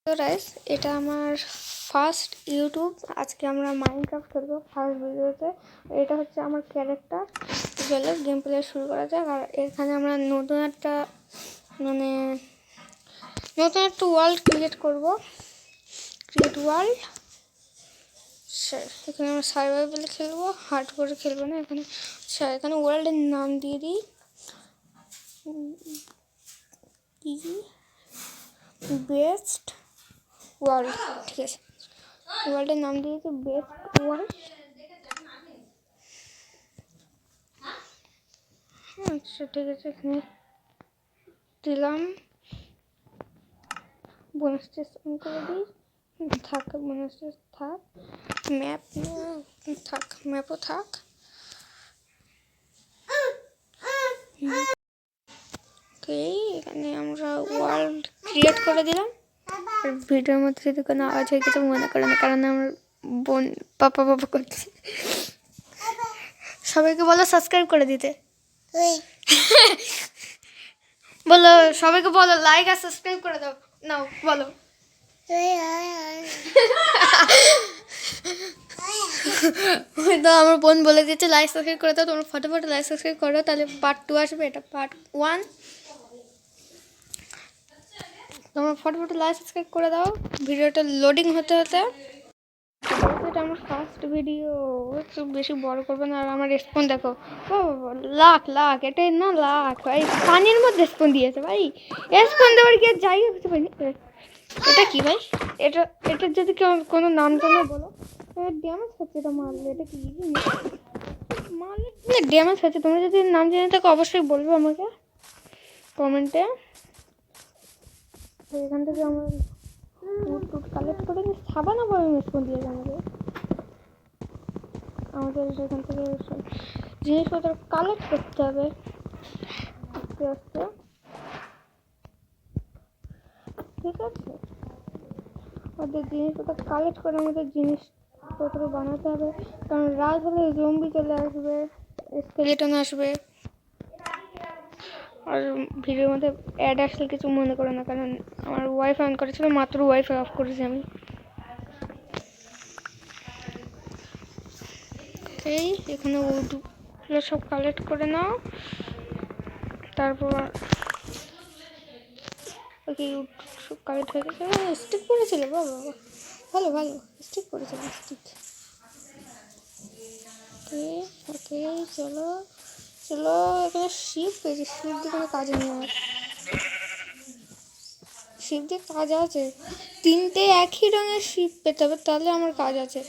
তো গাইস, এটা আমার ফার্স্ট ইউটিউব। আজকে আমরা মাইনক্রাফট খেলবো ফার্স্ট ভিডিওতে। এটা হচ্ছে আমার ক্যারেক্টার। চলো গেম প্লে শুরু করা যাক। আর এখানে আমরা নতুন একটা ওয়ার্ল্ড ক্রিয়েট করবো। Create world. এখানে আমরা সার্ভাইভালে খেলবো, হার্ড করে খেলবো না। এখানে ওয়ার্ল্ডের নাম দিয়ে দিই বেস্ট ওয়ার্ল্ড। ঠিক আছে, ওয়ার্ল্ডের নাম দিয়েছি বেস্ট ওয়ার্ল্ড। আচ্ছা ঠিক আছে, এখানে দিলাম বোনাস অন করে দিই। থাক বোনাস থাক, ম্যাপ থাক, ম্যাপও থাক। এখানে আমরা ওয়ার্ল্ড ক্রিয়েট করে দিলাম। আর ভিডিওর মধ্যে যদি কোনো আওয়াজ হয়ে কিছু মনে করে না, কারণ আমার বোন পাপা করছে। সবাইকে বলো সাবস্ক্রাইব করে দিতে। বলো সবাইকে, বলো লাইক আর সাবস্ক্রাইব করে দাও। নাও বলো। তো আমার বোন বলে দিচ্ছে লাইক সাবস্ক্রাইব করে দাও। তোমরা ফটোফট লাইক সাবস্ক্রাইব করো, তাহলে পার্ট 2 আসবে। এটা পার্ট 1। তোমরা ফটোফট লাইক সাবস্ক্রাইব করে দাও। ভিডিওটা লোডিং হতে হতে। এটা আমার ফার্স্ট ভিডিও, একটু বেশি বড় করবে না। আর আমার রেসপন্স দেখো, ও লাখ এটাই না লাখ ভাই। পানির মধ্যে রেসপন্স দিয়েছে ভাই। রেসপন্স দেওয়ার কি যাই হতে পারি। এটা কি ভাই? এটার যদি কেউ কোনো নাম জানো বলো। ড্যামেজ হচ্ছে এটা মারলে। এটা কি মারলে ড্যামেজ হচ্ছে? তোমরা যদি নাম জেনে থাকো অবশ্যই বলবে আমাকে কমেন্টে। এখান থেকে আমার কালেক্ট করে সাবানা ভাবে রেসপন্স দিয়েছে আমাদের সেখান থেকে জিনিসপত্র কালেক্ট করতে হবে আস্তে আস্তে। ঠিক আছে, ওদের জিনিসপত্র কালেক্ট করে আমাদের জিনিসপত্র বানাতে হবে। কারণ রাত হলে জম্বি চলে আসবে, স্কেলেটন আসবে। আর ভিডিওর মধ্যে অ্যাড আসলে কিছু মনে করে না, কারণ আমার ওয়াইফাই অন করেছিল, মাত্র ওয়াইফাই অফ করেছি আমি। এখানে উডগুলো সব কালেক্ট করে নাও। তারপর ওকে সব কালেক্ট হয়ে গেছে। স্টিক করেছিল বাবা, ভালো ভালো স্টিক করেছিল স্টিক। ওকে চলো চলো, এখানে শিপ পেয়েছি। শিপ দিয়ে কোনো কাজে নেই আমার। শিপ দিয়ে কাজ আছে, 3টে একই রঙের শিপ পেতে হবে, তাহলে আমার কাজ আছে।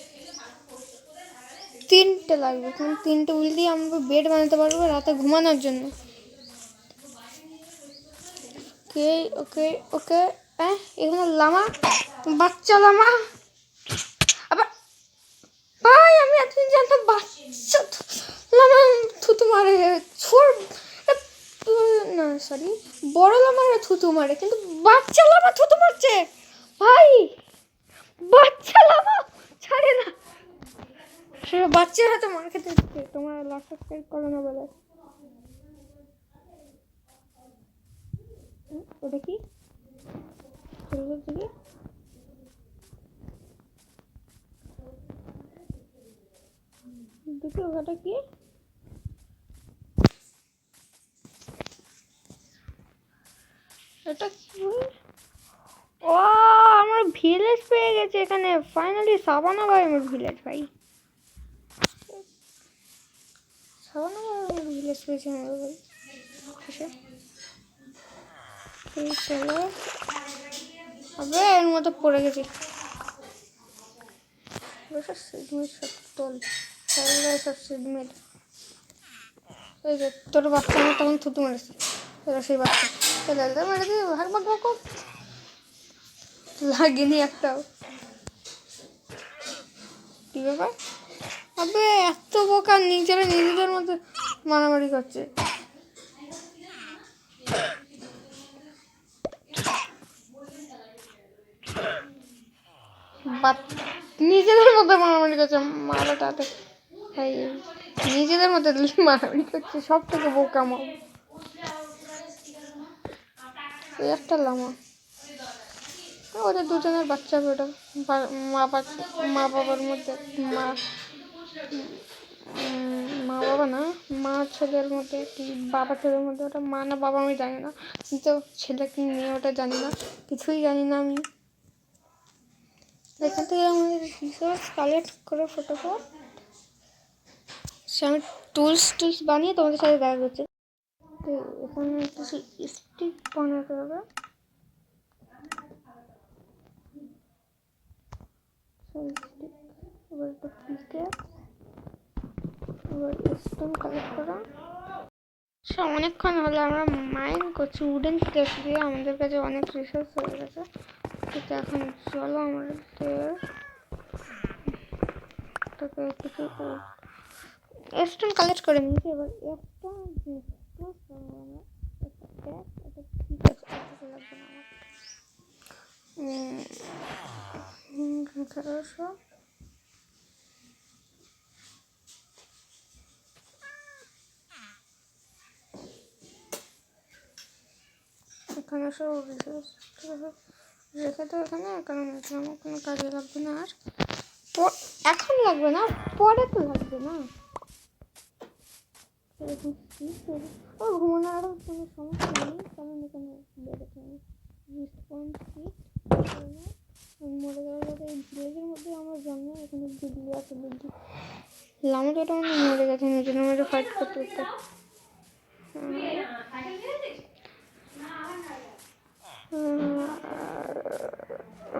3টে লাগবে, কারণ 3টে উল দিয়ে আমরা বেড বানাতে পারবো রাতে ঘুমানোর জন্য। ওকে ওকে ওকে। এখানে লামা, বাচ্চা লামা। আবার ভাই, আমি এতদিন জানতাম বাচ্চা লামা থুতু মারে, ছোট না সরি বড় লামারা থুতু মারে, কিন্তু বাচ্চা লামা থুতু মারছে ভাই। বাচ্চা লামা ছাড়ে না, সে বাচ্চার হাতে মার খেতে হচ্ছে। তোমার লাইক সাবস্ক্রাইব করো না বলে। ওটা কি দেখি, ওটা কি? এটা কি? ও, আমার ভিলেজ পেয়ে গেছে এখানে ফাইনালি। সাবানা ভাই আমার ভিলেজ ভাই। সাবানা ভাই আমার ভিলেজ পেয়েছে আমার ভাই। এই চলো, আবে এর মতো পড়ে গেছি। এই যে তোর বাচ্চা আমার তখন থুতু মারেছে। সেই বাচ্চা মেরে দিয়ে ভাগ ভাগ ভাগ লাগেনি একটাও। কি ব্যাপার? আবে এত বোকা, নিজেদের মধ্যে মারামারি করছে। নিজেদের মধ্যে মারামারি করছে মারাটাতে। নিজেদের মধ্যে মারামারি করছে, সব থেকে বোকা মা। একটা লামা ওদের দুজনের বাচ্চা হবে ওটা। মা বাবার মধ্যে মা মা বাবা না, মা ছেলের মধ্যে কি বাবা ছেলের মধ্যে, ওটা মা না বাবা আমি জানি না, কিন্তু ছেলে কি মেয়ে ওটা জানি না, কিছুই জানি না আমি। এখান থেকে আমাদের রিসোর্স কালেক্ট করে ফটোফট আমি টুলস বানিয়ে তোমাদের সাথে দেখা করছি। তো এখানে একটা স্টিক বানাতে হবে। এবার একটা পিকেট, এবার স্টোন কালেক্ট করা। অনেকক্ষণ হলো আমরা মাইন করছি উডেন স্টেপ দিয়ে, আমাদের কাছে অনেক রিসোর্স হয়ে গেছে। কিন্তু এখন চলো আমাদের কিছু স্টোন কালেক্ট করে নিয়েছি। এবার একটা ঠিক আছে, লাগবে না আমার 1800। এখানে সব রিসোর্স রেখে তো এখানে, কারণ এখানে আমার কোনো কাজে লাগবে না। আর এখন লাগবে না, পরে তো লাগবে না। ও ঘুমানো আরও কোনো সমস্যা নেই, কারণ এখানে বেরোতে হবে রিসপন্স সিট। মরে যাওয়ার পরে এই ভিলেজের মধ্যে আমার জন্ম, এখানে দিল্লি আছে। দিল্লি লামুটাটা মানে মরে গেছে, নিজের মেরে ফাইট করতে করতে।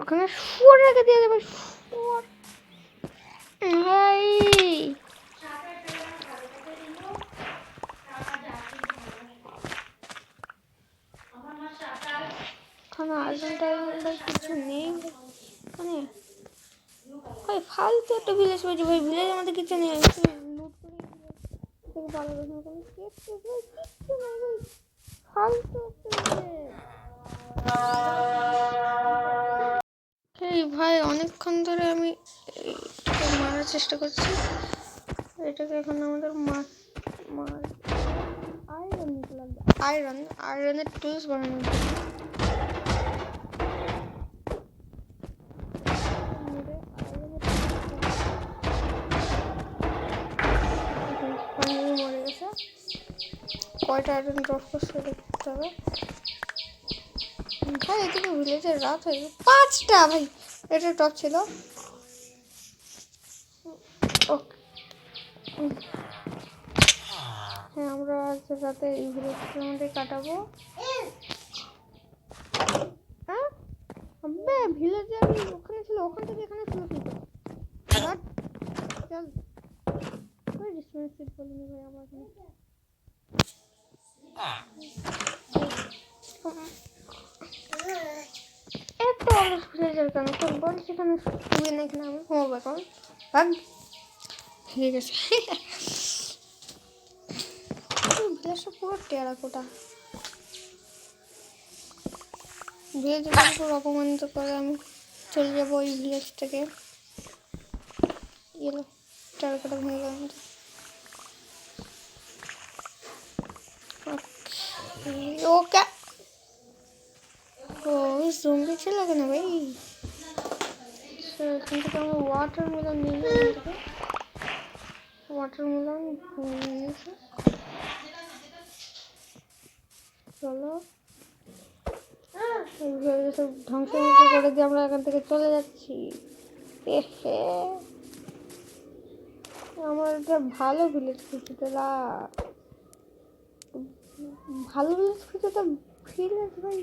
ওখানে শুয়োর রেখে দিয়ে দেবে, শুয়োর। এখানে আর্জেন্টাইন কিছু নেই মানে ভাই, ফালতু একটা ভিলেজ পেয়েছি ভাই। ভিলেজ আমাদের কিছু নেই, লুট করে ভালো কিচ্ছু নেই ভাই, ফালতু এই ভাই অনেকক্ষণ ধরে আমি মারার চেষ্টা করছি এটাকে। এখন আমাদের আয়রন নিতে লাগবে, আয়রনের টুলস বানানোর জন্য। মরে গেছে, কয়টা আয়রন ড্রপ করছে দেখতে হবে ভাই। এদিকে ভিলেজের রাত হয়ে গেছে, 5টা ভাই। এটা টপ ছিল। ওকে হ্যাঁ, আমরা আজ রাতে এই ভিলেজটার মধ্যে কাটাবো। হ্যাঁ ভিলেজে আমি ওখানে ছিল, ওখান থেকে এখানে ছিল কি করে? চল রিসোর্স বলিনি ভাই আমার এত অলস ভিলেজের কেন? তোর বল সেখানে শুয়ে না, এখানে আমি ঘুমাবো এখন। ভাগ ঠিক আছে। ভিলেজটা পুরো টেরাকোটা। ভিলেজের পুরো অপমানিত করে আমি চলে যাবো ওই ভিলেজ থেকে। এলো টেরাকোটা ভেঙে গেল। ওকে ও জম্বি ছিল কেন ভাই? এখান থেকে আমরা ওয়াটারমেলন নিয়ে যাবো। ওয়াটারমেলন নিয়েছি, চলো সব ধ্বংস করে দিয়ে আমরা এখান থেকে চলে যাচ্ছি। আমার একটা ভালো ভিলেজ খুঁজতে, ভালো ভিলেজ খুঁজে তো ভিলেজ ভাই।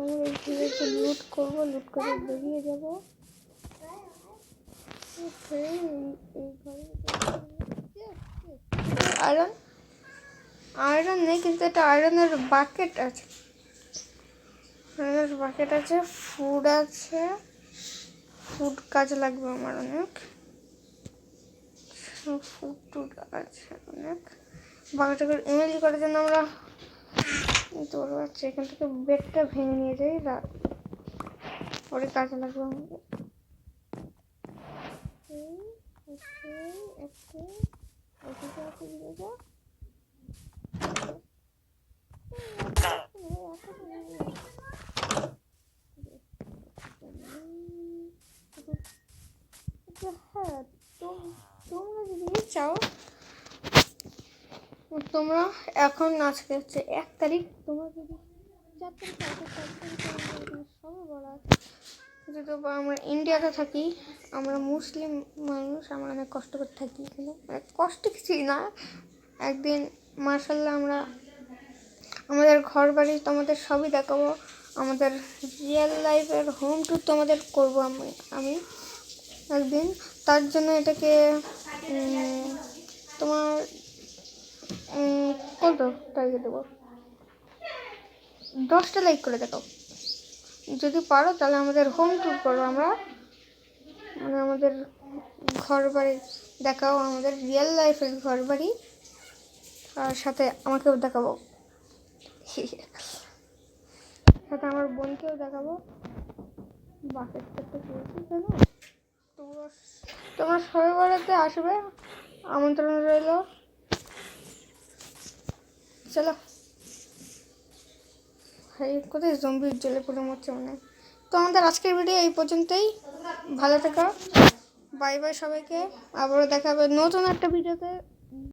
এই ভিলেজে লুট করবো, লুট করে বেরিয়ে যাবো। আয়রন নেই, কিন্তু একটা আয়রনের বাকেট আছে। ফুড আছে, ফুড কাজে লাগবে আমার অনেক। ফুড আছে অনেক। বাকেটটা করে ইমেল করার জন্য আমরা দৌড় পাচ্ছি। এখান থেকে বেডটা ভেঙে নিয়ে যাই, পরে কাজে লাগবে আমাদের। হ্যাঁ, তোমরা যদি চাও, তোমরা এখন আজকে হচ্ছে 1 তারিখ, তোমরা যদি 4 তারিখ সবাই বলা, যেহেতু আমরা ইন্ডিয়াতে থাকি, আমরা মুসলিম মানুষ, আমরা অনেক কষ্ট করে থাকি এখানে, কষ্ট কিছুই না। একদিন মার্শাল্লাহ আমরা আমাদের ঘর বাড়ি তোমাদের সবই দেখাবো, আমাদের রিয়েল লাইফের হোম ট্যুর তোমাদের করবো আমি একদিন। তার জন্য এটাকে তোমার কত টার্গেট দেবো, 10টা লাইক করে দেখো যদি পারো, তাহলে আমাদের হোম ট্যুর করবো আমরা, মানে আমাদের ঘর বাড়ি দেখাও, আমাদের রিয়েল লাইফের ঘর বাড়ি, আর সাথে আমাকেও দেখাবো, সাথে আমার বোনকেও দেখাবো। বাসের সাথে কেন তোমার সবাই বেড়াতে আসবে, আমন্ত্রণ রইল। চলো, কোথায় জম্বির জলে পড়ে মরছে মনে। তো আমাদের আজকের ভিডিও এই পর্যন্তই, ভালো থেকো, বাই বাই সবাইকে, আবারও দেখা হবে নতুন একটা ভিডিওতে।